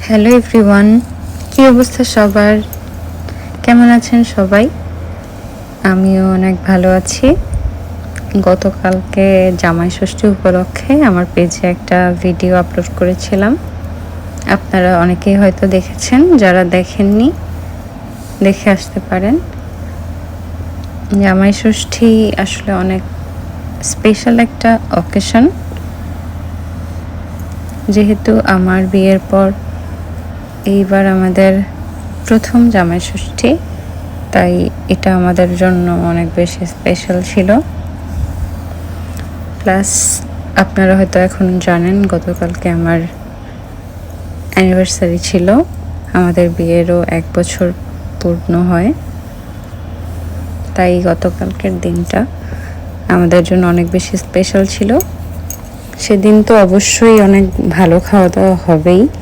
Hello everyone, কি অবস্থা সবার? কেমন আছেন সবাই? আমিও অনেক ভালো আছি। গতকালকে জামাই ষষ্ঠী উপলক্ষে আমার পেজে একটা ভিডিও আপলোড করেছিলাম। আপনারা অনেকেই হয়তো দেখেছেন, যারা দেখেননি দেখে আসতে পারেন। জামাই ষষ্ঠী আসলে অনেক স্পেশাল একটা অকেশন। যেহেতু আমার বিয়ের পর এইবার আমাদের প্রথম জামাই ষষ্ঠী, তাই এটা আমাদের জন্য অনেক বেশি স্পেশাল ছিল। প্লাস আপনারা হয়তো এখন জানেন গতকালকে আমার অ্যানিভার্সারি ছিল, আমাদের বিয়েরও 1 বছর পূর্ণ হয়। তাই গতকালকের দিনটা আমাদের জন্য অনেক বেশি স্পেশাল ছিল। সেদিন তো অবশ্যই অনেক ভালো খাওয়া দাওয়া হবেই।